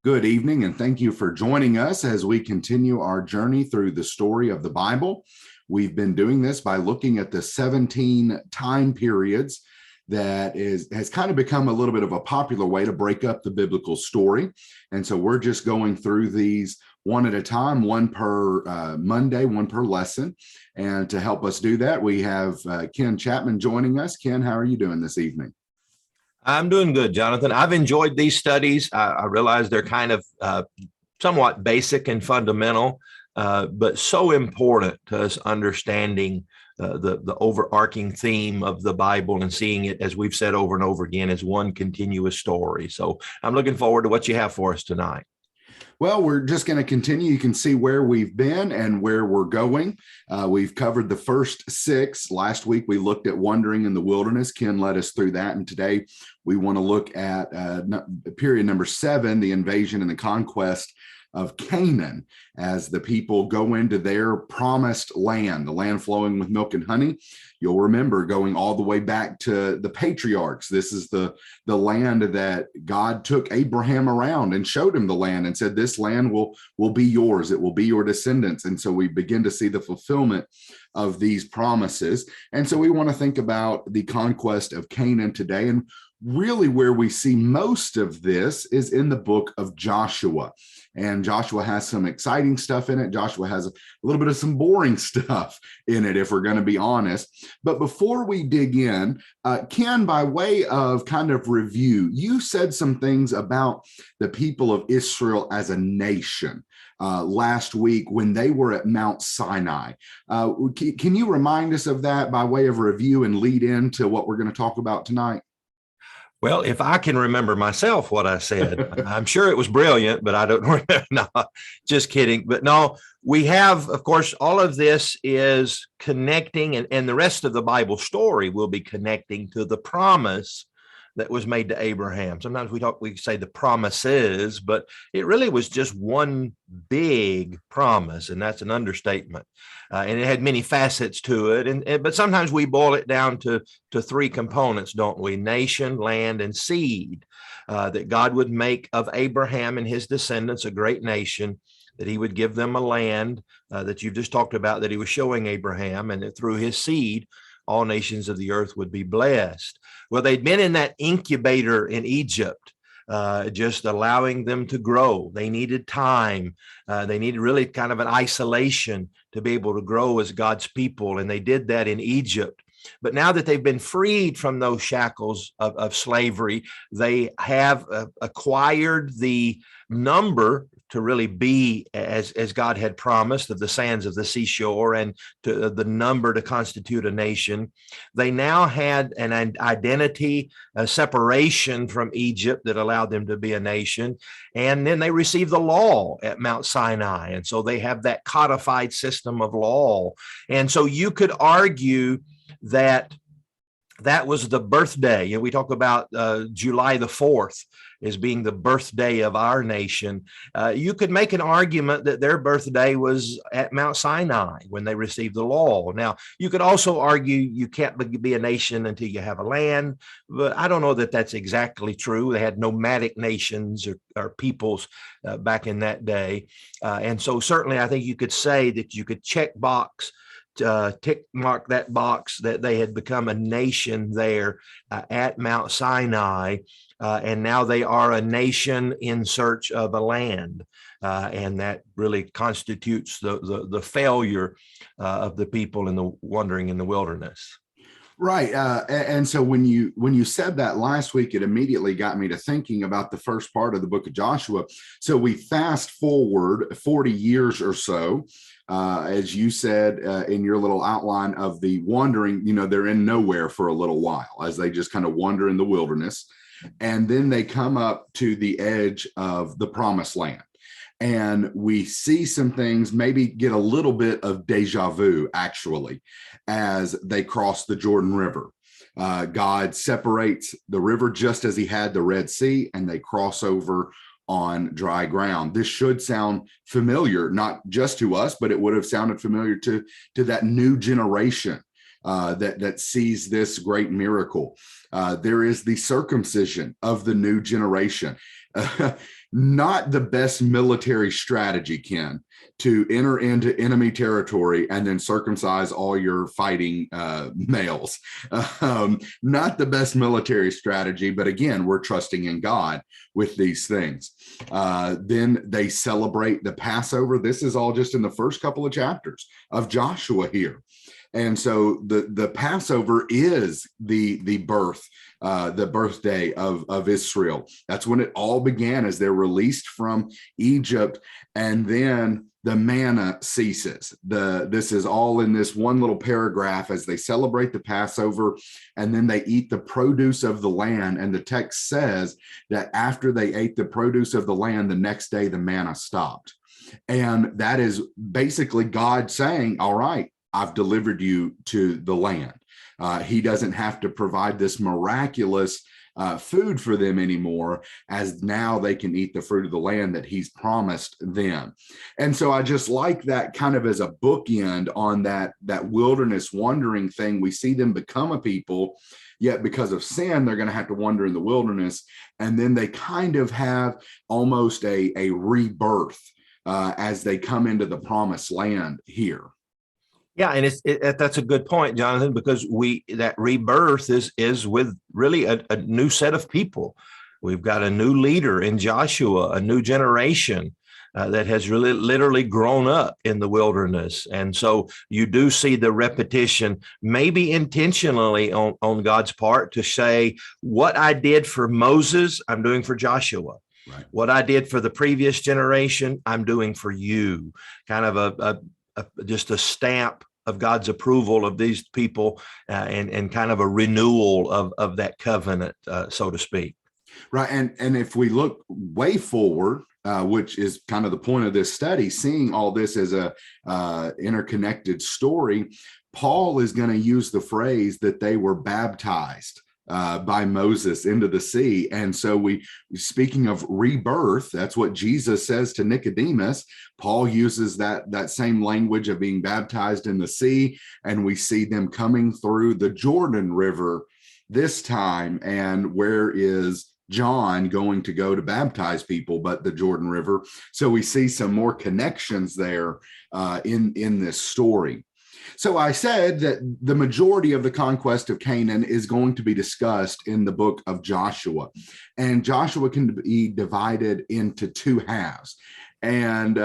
Good evening, and thank you for joining us as we continue our journey through the story of the Bible. We've been doing this by looking at the 17 time periods that has kind of become a little bit of a popular way to break up the biblical story. And so we're just going through these one at a time, one per Monday, one per lesson. And to help us do that, we have Ken Chapman joining us. Ken, how are you doing this evening? I'm doing good, Jonathan. I've enjoyed these studies. I realize they're kind of somewhat basic and fundamental, but so important to us understanding the overarching theme of the Bible and seeing it, as we've said over and over again, as one continuous story. So I'm looking forward to what you have for us tonight. Well, we're just going to continue. You can see where we've been and where we're going. We've covered the first six. Last week, we looked at wandering in the wilderness. Ken led us through that. And today, we want to look at period number 7, the invasion and the conquest of Canaan, as the people go into their promised land, the land flowing with milk and honey. You'll remember going all the way back to the patriarchs. This is the land that God took Abraham around and showed him the land and said, this land will be yours. It will be your descendants. And so we begin to see the fulfillment of these promises. And so we want to think about the conquest of Canaan today. And really where we see most of this is in the book of Joshua. And Joshua has some exciting stuff in it. Joshua has a little bit of some boring stuff in it, if we're going to be honest. But before we dig in, Ken, by way of kind of review, you said some things about the people of Israel as a nation last week when they were at Mount Sinai. Can you remind us of that by way of review and lead into what we're going to talk about tonight? Well, if I can remember myself what I said, I'm sure it was brilliant, but I don't remember. No, just kidding. But no, we have, of course, all of this is connecting, and the rest of the Bible story will be connecting to the promise that was made to Abraham. Sometimes we say the promises, but it really was just one big promise, and that's an understatement. And it had many facets to it, but sometimes we boil it down to three components, don't we? Nation, land, and seed. That God would make of Abraham and his descendants a great nation, that he would give them a land that you've just talked about, that he was showing Abraham, and that through his seed, all nations of the earth would be blessed. Well, they'd been in that incubator in Egypt, just allowing them to grow. They needed time. They needed really kind of an isolation to be able to grow as God's people. And they did that in Egypt. But now that they've been freed from those shackles of slavery, they have acquired the number to really be as God had promised, of the sands of the seashore, and to the number to constitute a nation. They now had an identity, a separation from Egypt that allowed them to be a nation. And then they received the law at Mount Sinai. And so they have that codified system of law. And so you could argue that was the birthday. You know, we talk about July the 4th as being the birthday of our nation. You could make an argument that their birthday was at Mount Sinai when they received the law. Now, you could also argue you can't be a nation until you have a land, but I don't know that that's exactly true. They had nomadic nations or peoples back in that day. And so certainly I think you could say that you could tick mark that box that they had become a nation there at Mount Sinai, and now they are a nation in search of a land, and that really constitutes the failure of the people in the wandering in the wilderness. Right. And so when you said that last week, it immediately got me to thinking about the first part of the book of Joshua. So we fast forward 40 years or so, as you said in your little outline of the wandering, they're in nowhere for a little while as they just kind of wander in the wilderness. And then they come up to the edge of the promised land. And we see some things, maybe get a little bit of deja vu, actually, as they cross the Jordan River. God separates the river just as he had the Red Sea, and they cross over on dry ground. This should sound familiar, not just to us, but it would have sounded familiar to that new generation that sees this great miracle. There is the circumcision of the new generation. not the best military strategy, Ken, to enter into enemy territory and then circumcise all your fighting males. Not the best military strategy, but again, we're trusting in God with these things. Then they celebrate the Passover. This is all just in the first couple of chapters of Joshua here. And so the Passover is the birthday of Israel. That's when it all began, as they're released from Egypt, and then the manna ceases. This is all in this one little paragraph as they celebrate the Passover, and then they eat the produce of the land. And the text says that after they ate the produce of the land, the next day the manna stopped. And that is basically God saying, all right, I've delivered you to the land. He doesn't have to provide this miraculous food for them anymore, as now they can eat the fruit of the land that he's promised them. And so I just like that kind of as a bookend on that wilderness wandering thing. We see them become a people, yet because of sin, they're going to have to wander in the wilderness. And then they kind of have almost a rebirth as they come into the promised land here. Yeah, and that's a good point, Jonathan, because that rebirth is with really a new set of people. We've got a new leader in Joshua, a new generation that has really literally grown up in the wilderness. And so you do see the repetition, maybe intentionally on God's part, to say, what I did for Moses, I'm doing for Joshua. Right. What I did for the previous generation, I'm doing for you. Kind of just a stamp of God's approval of these people, and kind of a renewal of that covenant, so to speak. Right. And if we look way forward, which is kind of the point of this study, seeing all this as a interconnected story, Paul is going to use the phrase that they were baptized by Moses into the sea. And so speaking of rebirth, that's what Jesus says to Nicodemus. Paul uses that same language of being baptized in the sea, and we see them coming through the Jordan River this time. And where is John going to go to baptize people but the Jordan River? So we see some more connections there in this story. So I said that the majority of the conquest of Canaan is going to be discussed in the book of Joshua. And Joshua can be divided into two halves. And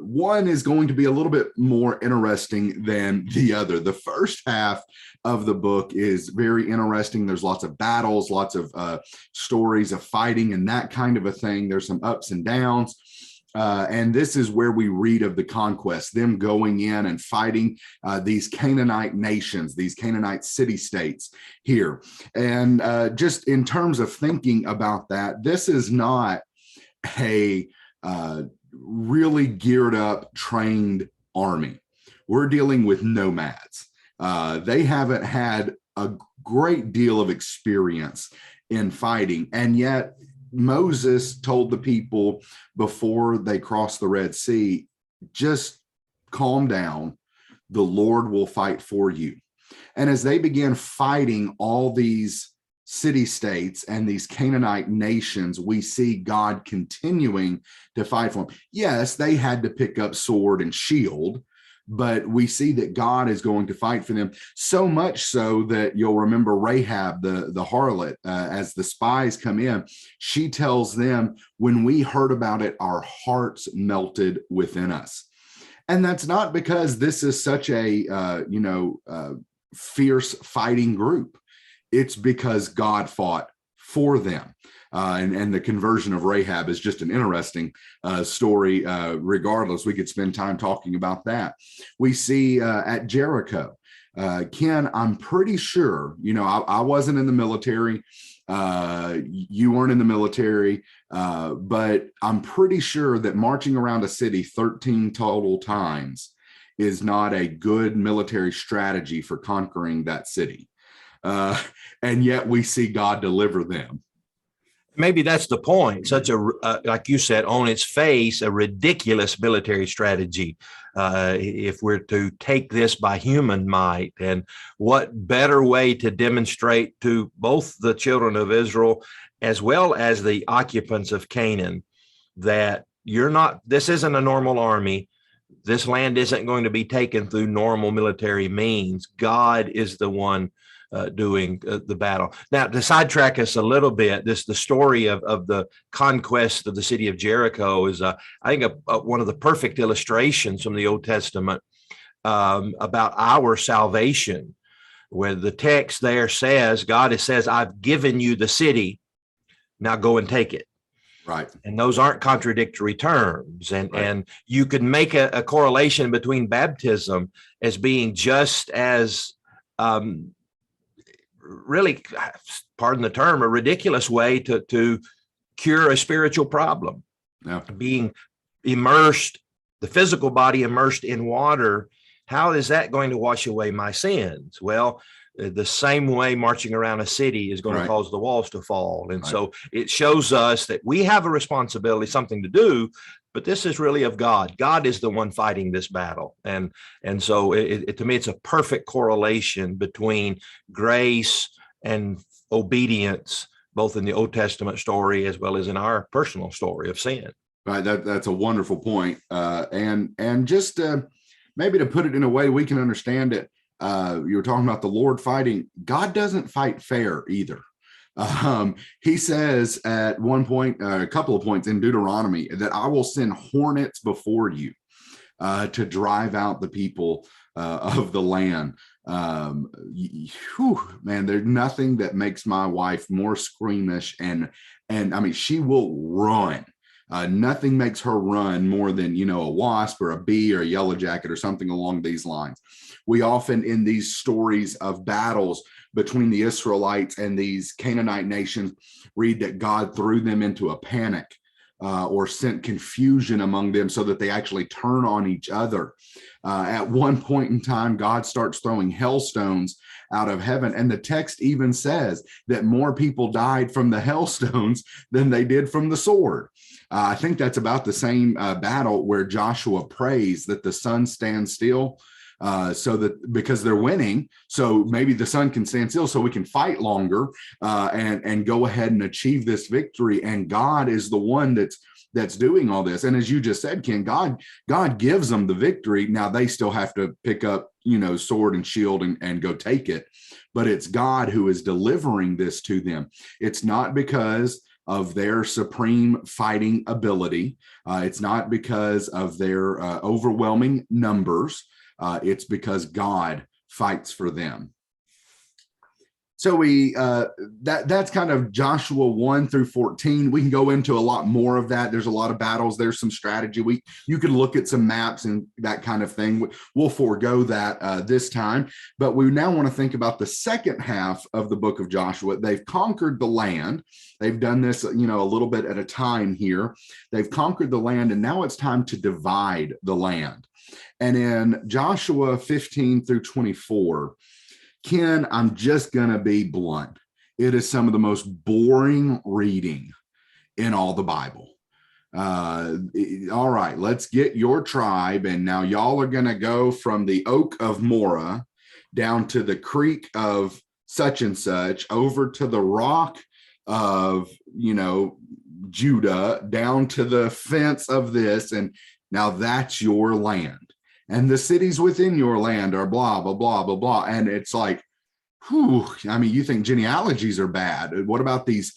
one is going to be a little bit more interesting than the other. The first half of the book is very interesting. There's lots of battles, lots of stories of fighting and that kind of a thing. There's some ups and downs. And this is where we read of the conquest, them going in and fighting these Canaanite nations, these Canaanite city-states here. And just in terms of thinking about that, this is not a really geared up, trained army. We're dealing with nomads. They haven't had a great deal of experience in fighting, and yet Moses told the people before they crossed the Red Sea, just calm down. The Lord will fight for you. And as they began fighting all these city-states and these Canaanite nations, we see God continuing to fight for them. Yes, they had to pick up sword and shield, but we see that God is going to fight for them, so much so that you'll remember Rahab, the harlot, as the spies come in, she tells them, when we heard about it, our hearts melted within us. And that's not because this is such a, fierce fighting group. It's because God fought for them. And the conversion of Rahab is just an interesting story. Regardless, we could spend time talking about that. We see at Jericho, Ken, I'm pretty sure, I wasn't in the military. You weren't in the military, but I'm pretty sure that marching around a city 13 total times is not a good military strategy for conquering that city. And yet we see God deliver them. Maybe that's the point. Such a, like you said, on its face, a ridiculous military strategy. If we're to take this by human might, and what better way to demonstrate to both the children of Israel as well as the occupants of Canaan that this isn't a normal army. This land isn't going to be taken through normal military means. God is the one doing the battle. Now, to sidetrack us a little bit, the story of the conquest of the city of Jericho is, I think, one of the perfect illustrations from the Old Testament about our salvation, where the text there says, God says, I've given you the city, now go and take it. Right. And those aren't contradictory terms. And you could make a correlation between baptism as being just as really, pardon the term, a ridiculous way to cure a spiritual problem. Yeah. Being immersed, the physical body immersed in water, how is that going to wash away my sins? Well, the same way marching around a city is going to cause the walls to fall. And so it shows us that we have a responsibility, something to do, but this is really of God. God is the one fighting this battle. And so to me, it's a perfect correlation between grace and obedience, both in the Old Testament story as well as in our personal story of sin. Right. That's a wonderful point. And just maybe to put it in a way we can understand it, you were talking about the Lord fighting. God doesn't fight fair either. He says at one point, a couple of points in Deuteronomy, that I will send hornets before you to drive out the people of the land. Man, there's nothing that makes my wife more squeamish, and I mean, she will run. Nothing makes her run more than, a wasp or a bee or a yellow jacket or something along these lines. We often, in these stories of battles between the Israelites and these Canaanite nations, read that God threw them into a panic or sent confusion among them so that they actually turn on each other. At one point in time, God starts throwing hailstones out of heaven. And the text even says that more people died from the hailstones than they did from the sword. I think that's about the same battle where Joshua prays that the sun stands still. So that because they're winning, so maybe the sun can stand still so we can fight longer and go ahead and achieve this victory. And God is the one that's doing all this. And as you just said, Ken, God gives them the victory. Now they still have to pick up, sword and shield and go take it. But it's God who is delivering this to them. It's not because of their supreme fighting ability. It's not because of their overwhelming numbers. It's because God fights for them. So that's kind of Joshua 1 through 14. We can go into a lot more of that. There's a lot of battles. There's some strategy. You can look at some maps and that kind of thing. We'll forego that this time. But we now want to think about the second half of the book of Joshua. They've conquered the land. They've done this, a little bit at a time here. They've conquered the land, and now it's time to divide the land. And in Joshua 15 through 24, Ken, I'm just going to be blunt. It is some of the most boring reading in all the Bible. All right, let's get your tribe. And now y'all are going to go from the oak of Morah down to the creek of such and such, over to the rock of, Judah, down to the fence of this. And now that's your land. And the cities within your land are blah, blah, blah, blah, blah. And it's like, you think genealogies are bad. What about these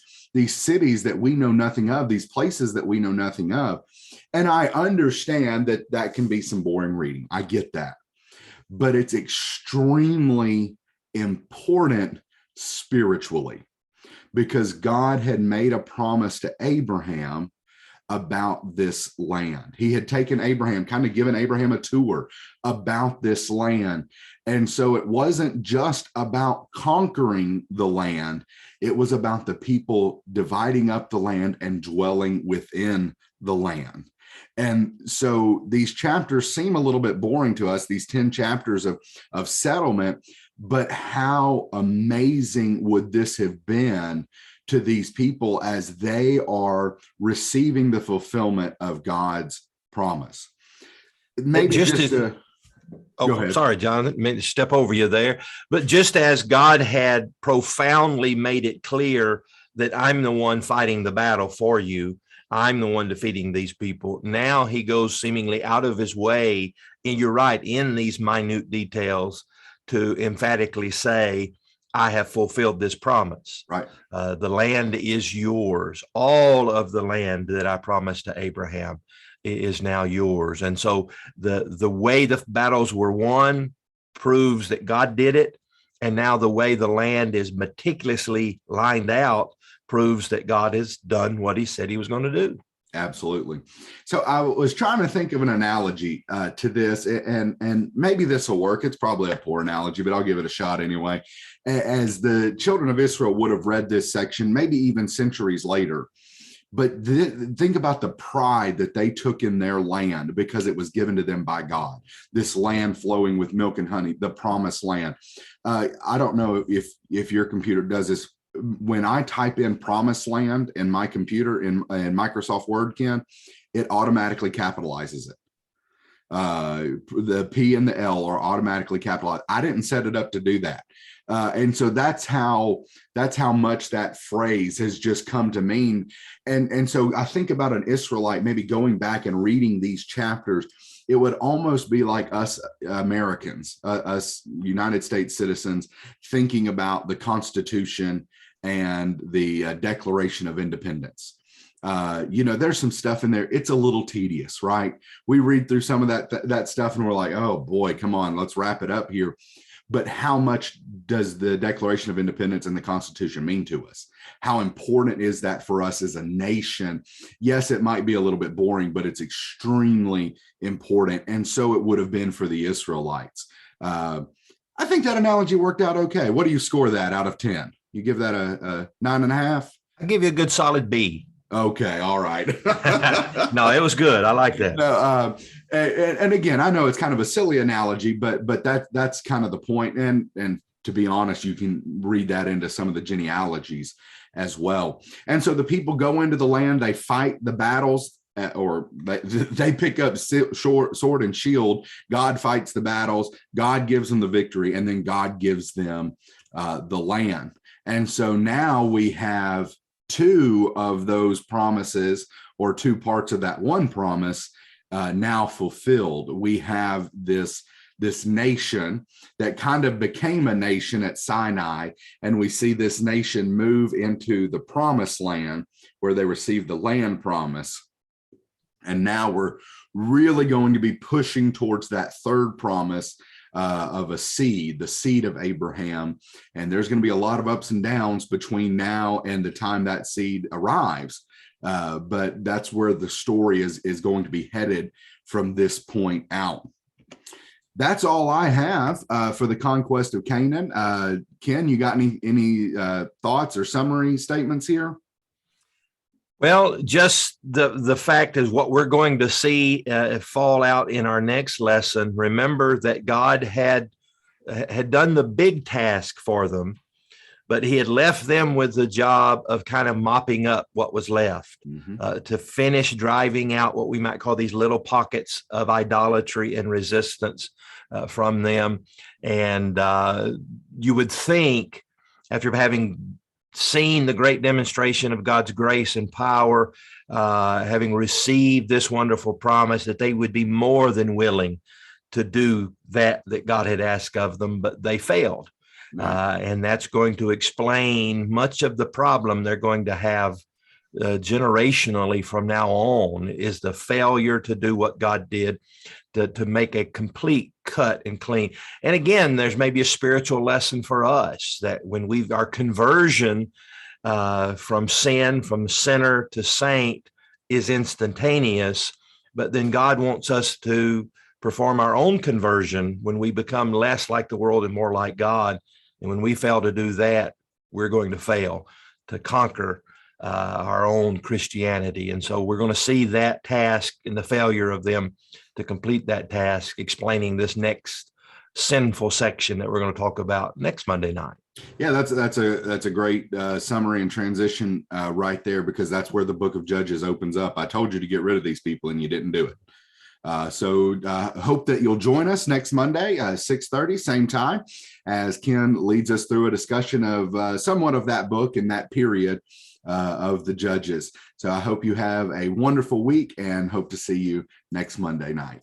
cities that we know nothing of, these places that we know nothing of? And I understand that can be some boring reading. I get that. But it's extremely important spiritually, because God had made a promise to Abraham about this land. He had taken Abraham, kind of given Abraham a tour about this land. And so it wasn't just about conquering the land. It was about the people dividing up the land and dwelling within the land. And so these chapters seem a little bit boring to us, these 10 chapters of settlement, but how amazing would this have been to these people as they are receiving the fulfillment of God's promise? Maybe sorry, John, I meant to step over you there. But just as God had profoundly made it clear that I'm the one fighting the battle for you, I'm the one defeating these people. Now he goes seemingly out of his way, and you're right, in these minute details to emphatically say, I have fulfilled this promise. Right. The land is yours. All of the land that I promised to Abraham is now yours. And so the way the battles were won proves that God did it. And now the way the land is meticulously lined out proves that God has done what he said he was going to do. Absolutely. So I was trying to think of an analogy to this, and maybe this will work. It's probably a poor analogy, but I'll give it a shot anyway. As the children of Israel would have read this section, maybe even centuries later, but think about the pride that they took in their land because it was given to them by God, this land flowing with milk and honey, the promised land. I don't know if your computer does this. When I type in promised land in my computer in Microsoft Word, Ken, it automatically capitalizes it. The P and the L are automatically capitalized. I didn't set it up to do that. And so that's how much that phrase has just come to mean. And so I think about an Israelite maybe going back and reading these chapters. It would almost be like us Americans, us United States citizens, thinking about the Constitution and the Declaration of Independence. There's some stuff in there. It's a little tedious, right? We read through some of that stuff and we're like, oh boy, come on, let's wrap it up here. But how much does the Declaration of Independence and the Constitution mean to us? How important is that for us as a nation? Yes, it might be a little bit boring, but it's extremely important. And so it would have been for the Israelites. I think that analogy worked out okay. What do you score that out of 10? You give that a 9.5? I give you a good solid B. Okay, all right. No, it was good. I like that. No, and again, I know it's kind of a silly analogy, but that's kind of the point. And to be honest, you can read that into some of the genealogies as well. And so the people go into the land, they fight the battles, or they pick up sword and shield. God fights the battles. God gives them the victory, and then God gives them the land. And so now we have two of those promises, or two parts of that one promise, now fulfilled. We have this nation that kind of became a nation at Sinai, and we see this nation move into the promised land where they received the land promise. And now we're really going to be pushing towards that third promise of a seed, the seed of Abraham. And there's going to be a lot of ups and downs between now and the time that seed arrives. But that's where the story is going to be headed from this point out. That's all I have for the Conquest of Canaan. Ken, you got any thoughts or summary statements here? Well, just the fact is what we're going to see fall out in our next lesson. Remember that God had done the big task for them, but he had left them with the job of kind of mopping up what was left, to finish driving out what we might call these little pockets of idolatry and resistance from them. And you would think, after having seen the great demonstration of God's grace and power, having received this wonderful promise, that they would be more than willing to do that God had asked of them, but they failed. And that's going to explain much of the problem they're going to have generationally from now on, is the failure to do what God did, to make a complete cut and clean. And again, there's maybe a spiritual lesson for us that when our conversion from sin, from sinner to saint, is instantaneous, but then God wants us to perform our own conversion when we become less like the world and more like God. And when we fail to do that, we're going to fail to conquer our own Christianity. And so we're going to see that task and the failure of them to complete that task, explaining this next sinful section that we're going to talk about next Monday night. Yeah, that's a great summary and transition right there, because that's where the book of Judges opens up. I told you to get rid of these people and you didn't do it. So hope that you'll join us next Monday, 6:30, same time, as Ken leads us through a discussion of somewhat of that book and that period of the judges. So I hope you have a wonderful week and hope to see you next Monday night.